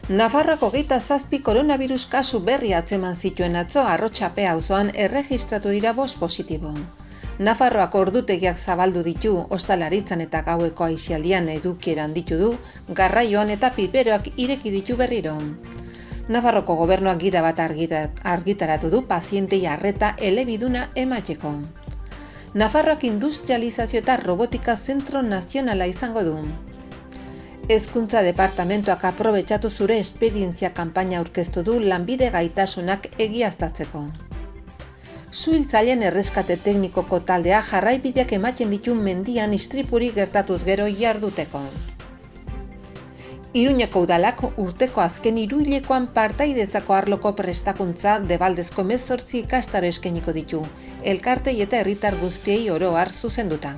Nafarroako 27 koronavirus kasu berri atzeman zituen atzo Arrotxape auzoan erregistratu dira 5 positibo. Nafarroako ordutegiak zabaldu ditu, ostalaritzan eta gaueko aisialdian edukieran ditu du, garraioan eta piperoak ireki ditu berriro. Nafarroko gobernuak gida bat argitaratu du pazientei arreta elebiduna emateko. Nafarroak industrializazio eta robotika zentro nazionala izango du. Hezkuntza departamentoak aprobetxatu zure esperientzia kanpaina aurkeztu du lanbide gaitasunak egiaztatzeko. Suhiltzaileen erreskate teknikoko taldea jarraibideak ematen ditu mendian istripuri gertatuz gero jarduteko. Iruñeko udalak urteko azken hiruhilekoan partaidezako arloko prestakuntza Debaldezko 18 ikastaro eskainiko ditu, elkartei eta herritar guztiei oro har zuzenduta.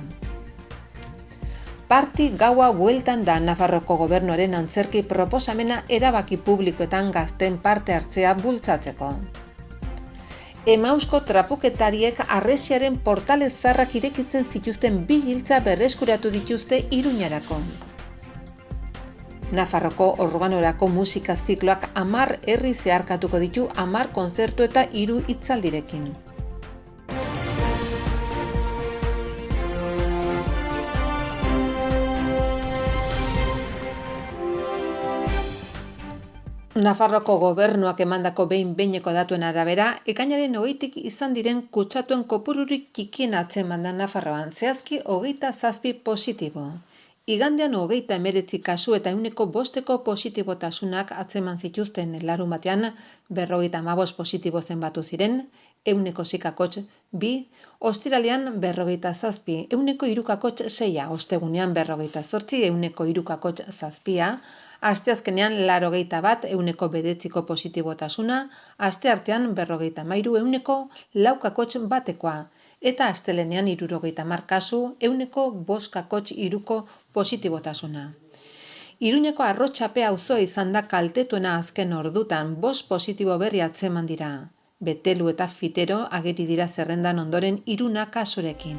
Parti gaua bueltan da Nafarroko gobernuaren antzerki proposamena erabaki publikoetan gazten parte hartzea bultzatzeko. Emausko trapuketariek harresiaren portalez zarrak irekitzen zituzten 2 giltza berreskuratu dituzte Iruñarako. Nafarroko organorako musika zikloak 10 herri zeharkatuko ditu 10 kontzertu eta 3 hitzaldirekin. Nafarroko gobernuak emandako behin-behineko datuen arabera, ekainaren 20tik izan diren kutsatuen kopururik txikien atzeman da Nafarroan, zehazki 27 positibo. Igandean 39 kasu eta 105% positibotasunak atzeman zituzten larunbatean 55 positibo zenbatu ziren, 100%, 2, ostiralean 47, 103,6, ostegunean 48, 103,7, asteazkenean 81, 109 positibotasuna, asteartean 53, 4,1, eta astelenean 70 kasu, 5,3 positibotasuna. Iruñeko Arrotxape auzoa izan da kaltetuena azken ordutan, 5 positibo berri atzeman dira. Betelu eta Fitero ageri dira zerrendan ondoren 3 kasurekin.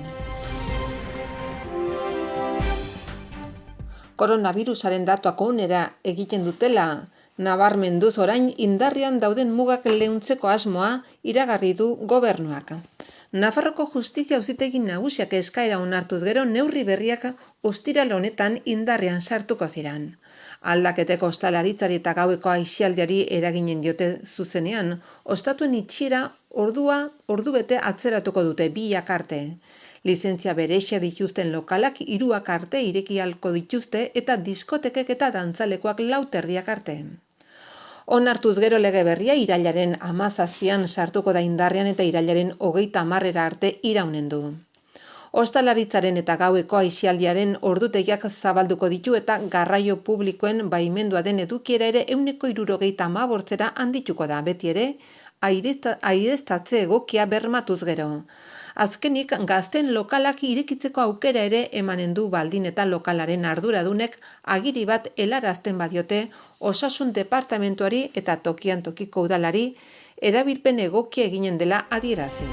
Koronavirusaren datuak onera egiten dutela, nabarmenduz orain indarrean dauden mugak leuntzeko asmoa iragarri du gobernuak. Nafarroko Justizia Auzitegi Nagusiak eskaera onartuz gero neurri berriak ostiral honetan indarrean sartuko ziran. Aldaketeko ostalaritzari eta gaueko aisialdiari eraginen diote zuzenean, ostatuen itxiera ordubete atzeratuko dute 2 arte. Lizentzia berexia dituzten lokalak 3 arte ireki ahalko dituzte eta diskotekek eta dantzalekoak 4 arte. Onartuz gero lege berria irailaren 17an sartuko da indarrean eta irailaren 30 arte iraunen du. Ostalaritzaren eta gaueko aisialdiaren ordutegiak zabalduko ditu eta garraio publikoen baimendua den edukiera ere 175%ra handituko da, beti ere aireztatze egokia bermatuz gero. Azkenik, gazten lokalak irekitzeko aukera ere emanen du baldin eta lokalaren arduradunek agiri bat helarazten badiote Osasun departamentuari eta tokian tokiko udalari erabilpen egokia eginen dela adierazi.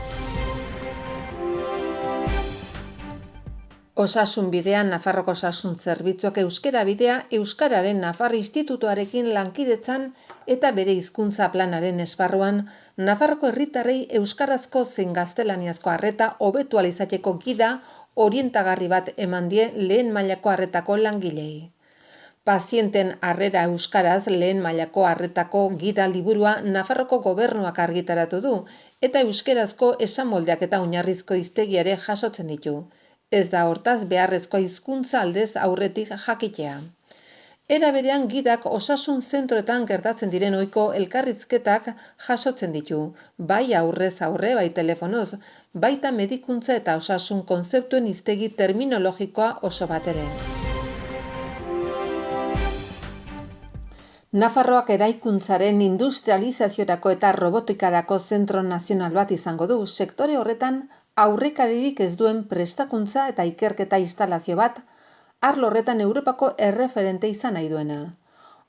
Osasun bidean Nafarroko osasun zerbitzuak euskara bidea Euskararen Nafar Institutuarekin lankidetzan eta bere hizkuntza planaren esparruan Nafarroko herritarrei euskarazko zein gaztelaniazko arreta hobetu ahal izateko gida orientagarri bat eman die lehen mailako arretako langilei. Pazienten harrera euskaraz lehen mailako arretako gida liburua Nafarroko gobernuak argitaratu du eta euskarazko esamoldeak eta oinarrizko hiztegiare jasotzen ditu. Ez da hortaz beharrezko hizkuntza aldez aurretik jakitea. Era berean gidak osasun zentroetan gertatzen diren ohiko elkarrizketak jasotzen ditu, bai aurrez aurre, bai telefonoz, baita medikuntza eta osasun kontzeptuen hiztegi terminologikoa oso bat ere. Nafarroak eraikuntzaren industrializaziorako eta robotikarako zentro nazional bat izango du, sektore horretan aurrekaririk ez duen prestakuntza eta ikerketa instalazio bat, arlo horretan Europako erreferente izan nahi duena.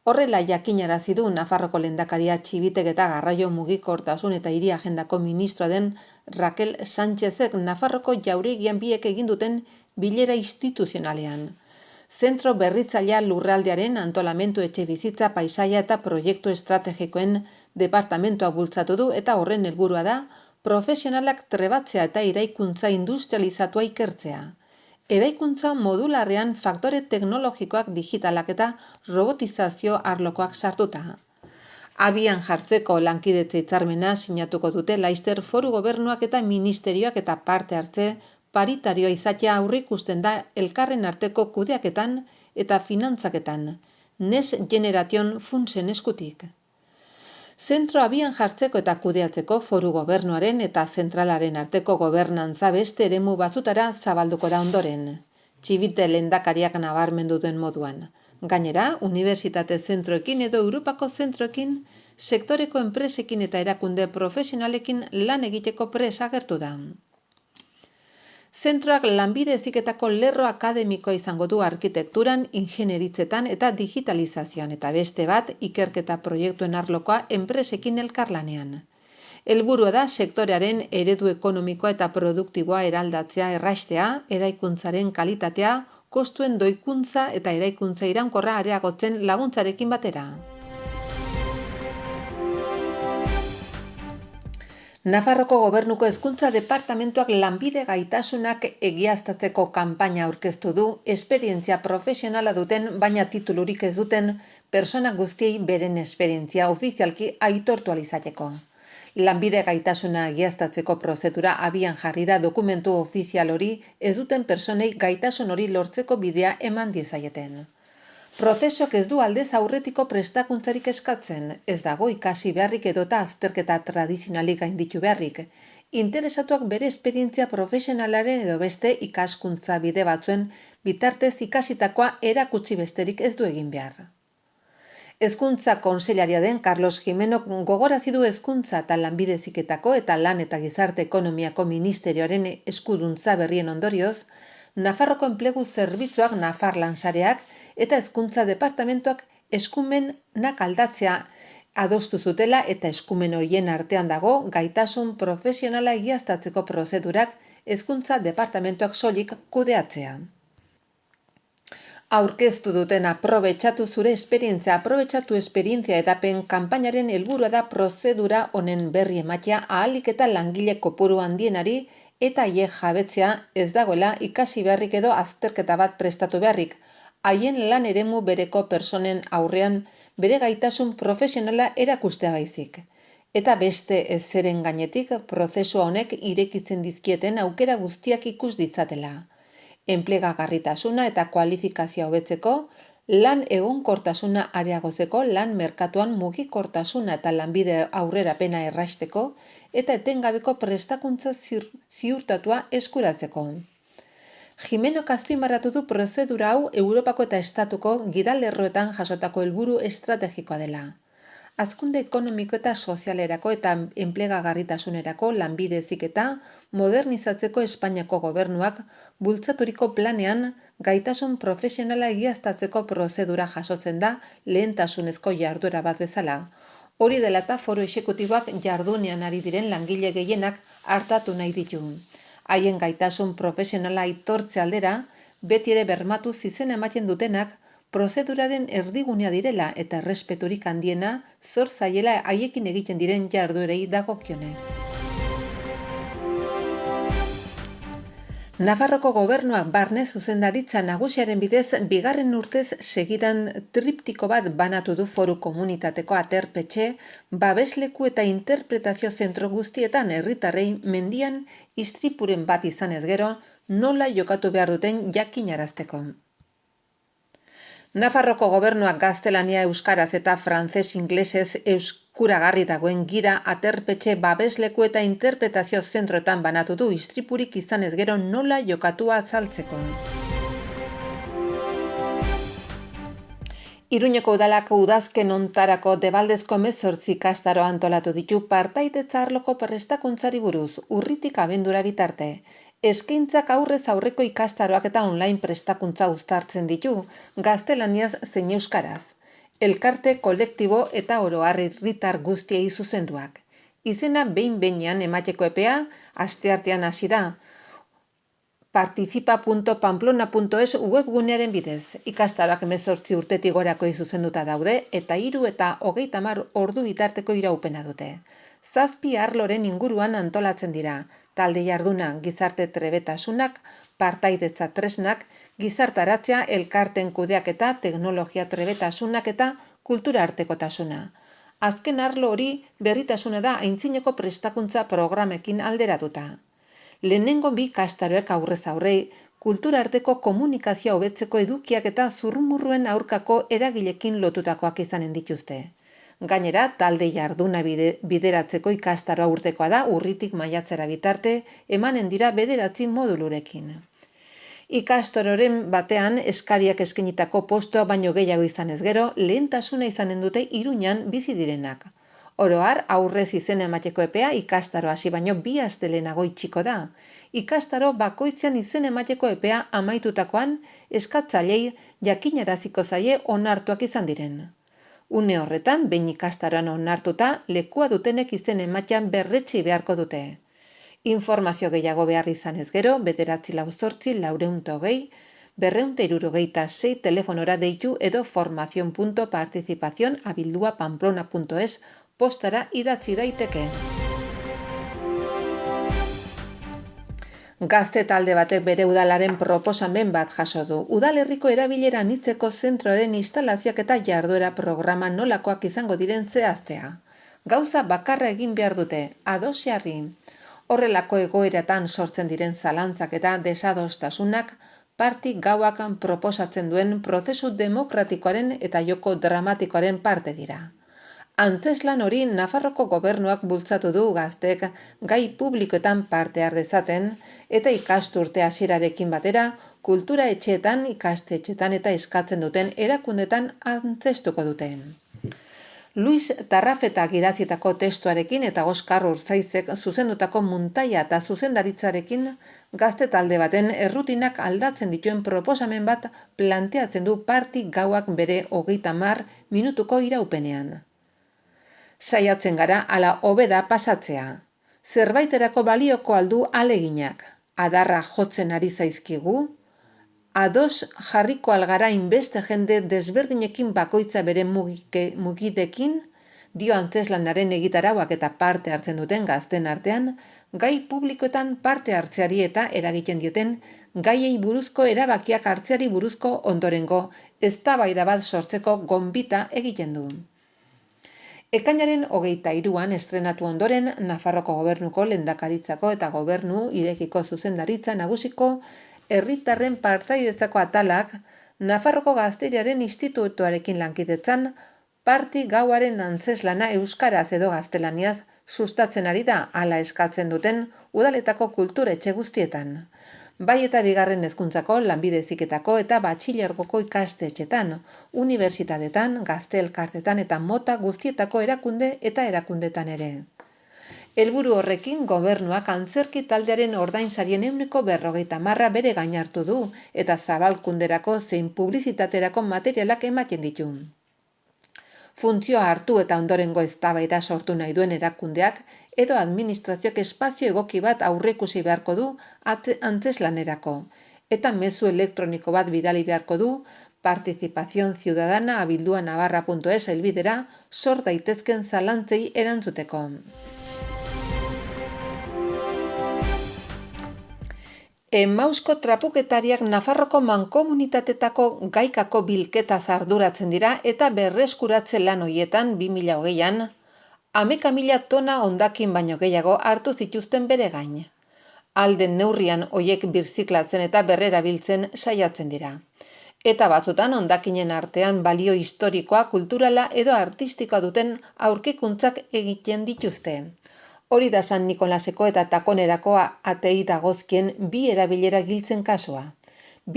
Horrela jakinarazi du Nafarroko lehendakaria Txibitek eta Garraio Mugikortasun eta Hiri Agendako ministroa den Raquel Sánchezek Nafarroko jauregian biek egin duten bilera instituzionalean. Zentro berritzailea lurraldearen antolamendu etxebizitza paisaia eta proiektu estrategikoen departamentua bultzatu du eta horren helburua da profesionalak trebatzea eta eraikuntza industrializatua ikertzea. Eraikuntza modularrean faktore teknologikoak digitalak eta robotizazio arlokoak sartuta. Abian jartzeko lankidetza hitzarmena sinatuko dute Laster Foru Gobernuak eta ministerioak eta parte hartze paritarioa izatea aurreikusten da elkarren arteko kudeaketan eta finantzaketan, Next Generation funtsen eskutik. Zentro abian jartzeko eta kudeatzeko Foru Gobernuaren eta zentralaren arteko gobernantza beste eremu batzutara zabalduko da ondoren. Txibite lehendakariak nabarmendu duen moduan. Gainera, unibertsitate zentroekin edo Europako zentroekin, sektoreko enpresekin eta erakunde profesionalekin lan egiteko prest agertu da. Zentroak lanbide heziketako lerro akademikoa izango du arkitekturan, ingenieritzetan eta digitalizazioan eta beste bat ikerketa proiektuen arlokoa enpresekin elkarlanean. Helburua da sektorearen eredu ekonomikoa eta produktiboa eraldatzea erraistea, eraikuntzaren kalitatea, kostuen doikuntza eta eraikuntza iraunkorra areagotzen laguntzarekin batera. Nafarroko Gobernuko Hezkuntza Departamentuak lanbide gaitasunak egiaztatzeko kanpaina aurkeztu du esperientzia profesionala duten baina titulurik ez duten pertsona guztiei beren esperientzia ofizialki aitortu ahal izateko. Lanbide gaitasuna egiaztatzeko prozedura abian jarri da dokumentu ofizial hori ez duten pertsonei gaitasun hori lortzeko bidea eman diezaieten. Prozesuak ez du aldez aurretiko prestakuntzarik eskatzen, ez dago ikasi beharrik edota azterketa tradizionalik gainditu beharrik. Interesatuak bere esperientzia profesionalaren edo beste ikaskuntza bide batzuen bitartez ikasitakoa erakutsi besterik ez du egin behar. Hezkuntza kontseilaria den Carlos Jimenok gogorarazi du hezkuntza eta lanbide heziketako eta lan eta gizarte ekonomiako ministerioaren eskuduntza berrien ondorioz, Nafarroko enplegu zerbitzuak Nafarlan sareak eta hezkuntza departamentuak eskumenak aldatzea adostu zutela eta eskumen horien artean dago gaitasun profesionala egiaztatzeko prozedurak hezkuntza departamentuak soilik kudeatzea. Aurkeztu duten aprobetxatu zure esperientzia, aprobetxatu esperientzia etapen kanpainaren helburua da prozedura honen berri ematea ahalik eta langile kopuru handienari eta haiek jabetzea ez dagoela ikasi beharrik edo azterketa bat prestatu beharrik, haien lan eremu bereko pertsonen aurrean bere gaitasun profesionala erakustea baizik. Eta beste ezeren gainetik prozesua honek irekitzen dizkieten aukera guztiak ikus ditzatela. Enplegagarritasuna eta kualifikazioa hobetzeko, lan egonkortasuna areagotzeko, lan merkatuan mugikortasuna eta lanbide aurrerapena erraisteko eta etengabeko prestakuntza ziurtatua eskuratzeko. Jimenok azpimarratu du prozedura hau Europako eta Estatuko gidalerroetan jasotako helburu estrategikoa dela. Hazkunde ekonomiko eta sozialerako eta enplegagarritasunerako lanbide heziketa modernizatzeko Espainiako gobernuak bultzaturiko planean gaitasun profesionala egiaztatzeko prozedura jasotzen da lehentasunezko jarduera bat bezala. Hori dela eta foru exekutiboak jardunean ari diren langile gehienak hartatu nahi ditu. Haien gaitasun profesionala aitortze aldera, beti ere bermatu izena ematen dutenak prozeduraren erdigunea direla eta errespeturik handiena zor zaiela haiekin egiten diren jarduerei dagokionez. Nafarroko Gobernuak barne zuzendaritza nagusiaren bidez bigarren urtez segidan triptiko bat banatu du foru komunitateko aterpetxe, babesleku eta interpretazio zentro guztietan herritarrei mendian istripuren bat izanez gero nola jokatu behar duten jakinarazteko. Nafarroko Gobernuak gaztelania euskaraz eta frantses-inglesez eskuragarri dagoen gida aterpetxe babesleku eta interpretazio zentroetan banatu du istripurik izanez gero nola jokatua azaltzeko. Iruñeko udalak udazken hontarako Debaldezko 18 ikastaro antolatu ditu partaidetza arloko prestakuntzari buruz, urritik abendura bitarte. Eskaintzak aurrez aurreko ikastaroak eta online prestakuntza uztartzen ditu, gaztelaniaz zein euskaraz. Elkarte, kolektibo eta oro har herritar guztiei zuzenduak. Izena behin-behinean emateko epea asteartean hasi da. participa.pamplona.es webgunearen bidez. Ikastaroak 18 urtetik gorakoi zuzenduta daude eta 3 eta 30 ordu bitarteko iraupena dute. 7 arloren inguruan antolatzen dira: talde jarduna, gizarte trebetasunak, partaidetza tresnak, gizartaratzea, elkarten kudeaketa, teknologia trebetasunak eta kultura artekotasuna. Azken arlo hori berritasuna da aintzineko prestakuntza programekin alderatuta. Lehenengo bi ikastaroek aurrez aurre kultura arteko komunikazioa hobetzeko edukiak eta zurrumurruen aurkako eragilekin lotutakoak izanen dituzte. Gainera, talde jarduna bideratzeko ikastaroa urtekoa da, urritik maiatzera bitarte, emanen dira 9 modulurekin. Ikastororen batean eskariak eskainitako postoa baino gehiago izanez gero, lehentasuna izanen dute Iruñan bizi direnak. Oro har, aurrez izena emateko epea ikastaro hasi baino 2 aste lehenago itxiko da. Ikastaro bakoitzean izena emateko epea amaitutakoan, eskatzaileei jakinaraziko zaie onartuak izan diren. Une horretan, behin ikastaroan onartuta, lekua dutenek izen ematean berretsi beharko dute. Informazio gehiago behar izanez gero, 948-420-266 telefonora deitu edo formacion.participacion@pamplona.es postara idatzi daiteke. Gazte talde batek bere udalaren proposamen bat jaso du. Udalerriko erabilera anitzeko zentroaren instalazioak eta jarduera programa nolakoak izango diren zehaztea. Gauza bakarra egin behar dute, ados jarri. Horrelako egoeratan sortzen diren zalantzak eta desadostasunak parti gauak proposatzen duen prozesu demokratikoaren eta joko dramatikoaren parte dira. Antzeslan hori Nafarroko gobernuak bultzatu du gazteek gai publikoetan parte har dezaten eta ikasturte hasierarekin batera kultura etxeetan, ikastetxeetan eta eskatzen duten erakundetan antzestuko dute. Luis Tarrafetak idatzitako testuarekin eta Oskar Urzaizek zuzendutako muntaia eta zuzendaritzarekin gazte talde baten errutinak aldatzen dituen proposamen bat planteatzen du parti gauak bere 30 minutuko iraupenean. Saiatzen gara ala hobeda pasatzea. Zerbaiterako balioko aldu aleginak. Adarra jotzen ari zaizkigu. Ados jarriko algara inbeste jende desberdinekin bakoitza bere mugidekin, dio antzeslanaren egitarauak eta parte hartzen duten gazten artean, gai publikoetan parte hartzeari eta eragiten dioten gaiei buruzko erabakiak hartzeari buruzko ondorengo eztabaida bat sortzeko gonbita egiten du. Ekainaren 23an estrenatu ondoren, Nafarroko Gobernuko Lehendakaritzako eta Gobernu irekiko zuzendaritza nagusiko herritarren partaidetzako atalak Nafarroko Gazteriaren Institutuarekin lankidetzan parti gauaren antzeslana euskaraz edo gaztelaniaz sustatzen ari da hala eskatzen duten udaletako kultura etxe guztietan. Bai eta bigarren hezkuntzako, lanbide heziketako eta batxilergoko ikastetxetan, unibertsitatetan, gazte elkartetan eta mota guztietako erakunde eta erakundetan ere. Helburu horrekin gobernuak antzerki taldearen ordainsarien 40% bere gain hartu du eta zabalkunderako zein publizitaterako materialak ematen ditu. Funtzioa hartu eta ondorengo eztabaida sortu nahi duen erakundeak edo administrazioak espazio egoki bat aurreikusi beharko du antzeslanerako eta mezu elektroniko bat bidali beharko du participacionciudadana@navarra.es helbidera sor daitezken zalantzei erantzuteko. Emausko trapuketariak Nafarroko mankomunitatetako gaikako bilketaz arduratzen dira eta berreskuratze lan horietan 2020an 11.000 tona hondakin baino gehiago hartu zituzten bere gain. Alden neurrian hoiek birziklatzen eta berrerabiltzen saiatzen dira. Eta batzutan hondakinen artean balio historikoa, kulturala edo artistikoa duten aurkikuntzak egiten dituzte. Hori da San Nikolaseko eta Takonerako atei dagozkien 2 erabilera giltzen kasua.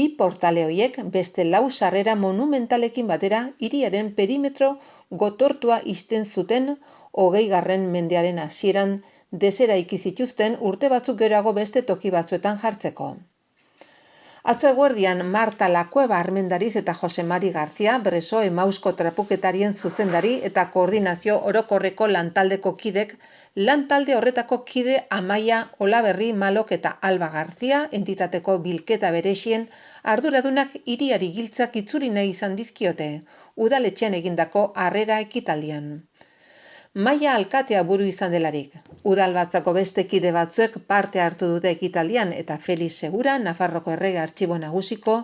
2 portale horiek beste 4 sarrera monumentalekin batera hiriaren perimetro gotortua ixten zuten 20. mendearen hasieran deseraiki zituzten urte batzuk geroago beste toki batzuetan jartzeko. Atzo eguerdian Marta Lakueba armendariz eta Jose Mari Garzia, Breso Emausko trapuketarien zuzendari eta koordinazio orokorreko lantaldeko kidek, lantalde horretako kide Amaia Olaberri Malok eta Alba Garzia, entitateko bilketa berexien, arduradunak hiriari giltzak itzuri nahi izan dizkiote, udaletxean egindako harrera ekitaldian. Maia alkatea buru izan delarik. Udalbatzako beste kide batzuek parte hartu dute ekitaldian eta Felix Segura, Nafarroko Errege Artxibo Nagusiko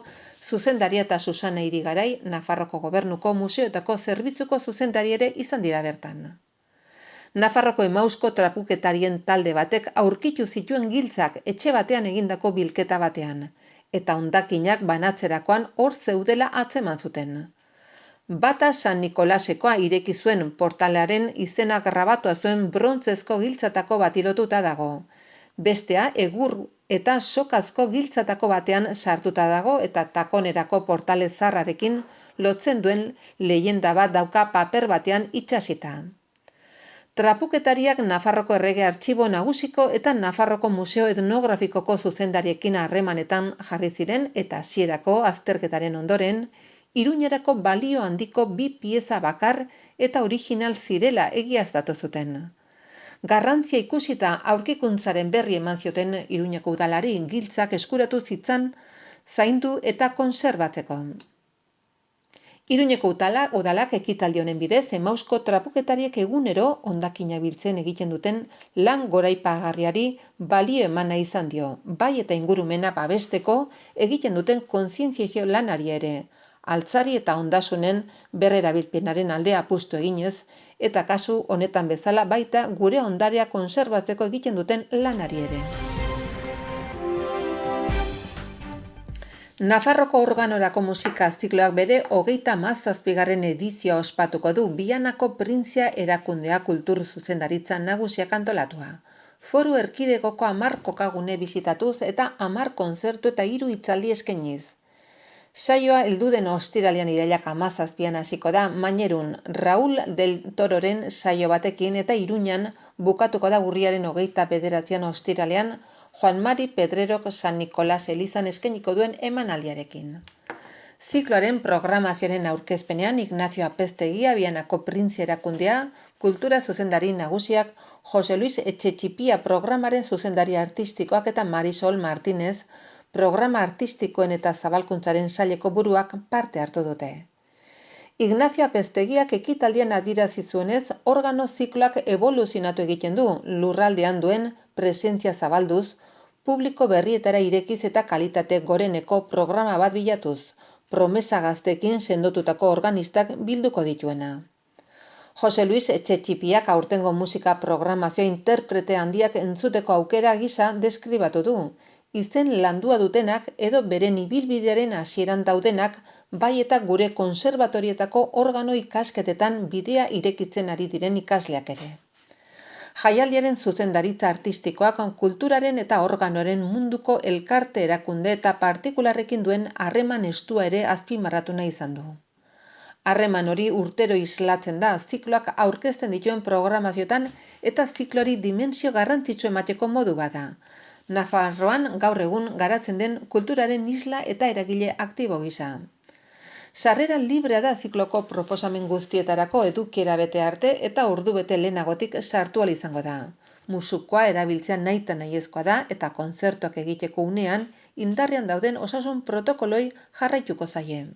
zuzendaria eta Susana Irigarai, Nafarroko Gobernuko Museoetako Zerbitzuko zuzendari ere izan dira bertan. Nafarroko Emausko trapuketarien talde batek aurkitu zituen giltzak etxe batean egindako bilketa batean, eta hondakinak banatzerakoan hor zeudela atzeman zuten. Bata San Nikolasekoa ireki zuen portalaren izena grabatua zuen brontzezko giltzatako batilotuta dago. Bestea egur eta sokazko giltzatako batean sartuta dago eta takonerako portale zarrarekin lotzen duen leyenda bat dauka paper batean itsasita. Trapuketariak Nafarroko Errege Artxibo Nagusiko eta Nafarroko Museo Etnografikoko zuzendariekin harremanetan jarri ziren eta hasierako azterketaren ondoren, Iruñerako balio handiko 2 pieza bakar eta original zirela egiaztatu zuten. Garrantzia ikusita aurkikuntzaren berri eman zioten Iruñeko udalari giltzak eskuratu zitzan zaindu eta konserbatzeko. Iruñeko udalak ekitaldi honen bidez Emausko trapuketariek egunero hondakina biltzen egiten duten lan goraipagarriari balio emana izan dio, bai eta ingurumena babesteko egiten duten kontzientziazio lanari ere, altzari eta ondasunen berrerabilpenaren aldea apustu eginez, eta kasu honetan bezala baita gure ondarea konserbatzeko egiten duten lanari ere. Nafarroko organorako musika zikloak bere 37. edizioa ospatuko du Bianako Printzia Erakundea kultur zuzendaritza nagusiak antolatua. Foru erkidegoko 10 kokagune bisitatuz eta 10 kontzertu eta 3 hitzaldi eskainiz. Saioa heldu den ostiralean irailak 17an hasiko da Mainerun Raúl del Tororen saio batekin eta Iruñan bukatuko da urriaren 29an ostiralean Juan Mari Pedrerok San Nikolas elizan eskainiko duen emanaldiarekin. Zikloaren programazioaren aurkezpenean Ignacio Apeztegia Bianako Printzia Erakundea, kultura zuzendari nagusiak Jose Luis Etxetxipia programaren zuzendari artistikoak eta Marisol Martínez programa artistikoen eta zabalkuntzaren saileko buruak parte hartu dute. Ignacio Apeztegiak ekitaldian adierazi zuenez, organo zikloak evoluzionatu egiten du, lurraldean duen presentzia zabalduz, publiko berrietara irekiz eta kalitate goreneko programa bat bilatuz, promesa gaztekin sendotutako organistak bilduko dituena. Jose Luis Etxetxipiak aurtengo musika programazioa interprete handiak entzuteko aukera gisa deskribatu du, izen landua dutenak edo beren ibilbidearen hasieran daudenak, bai eta gure konserbatorietako organo ikasketetan bidea irekitzen ari diren ikasleak ere. Jaialdiaren zuzendaritza artistikoak kulturaren eta organoren munduko elkarte erakunde eta partikularrekin duen harreman estua ere azpimarratu nahi izan du. Harreman hori urtero islatzen da zikloak aurkezten dituen programazioetan eta ziklori dimentsio garrantzitsu emateko modu bada. Nafarroan gaur egun garatzen den kulturaren isla eta eragile aktibo gisa. Sarrera librea da zikloko proposamen guztietarako edukiera bete arte eta ordu bete lehenagotik sartu ahal izango da. Musukoa erabiltzea nahita nahiezkoa da eta kontzertuak egiteko unean indarrean dauden osasun protokoloi jarraituko zaie.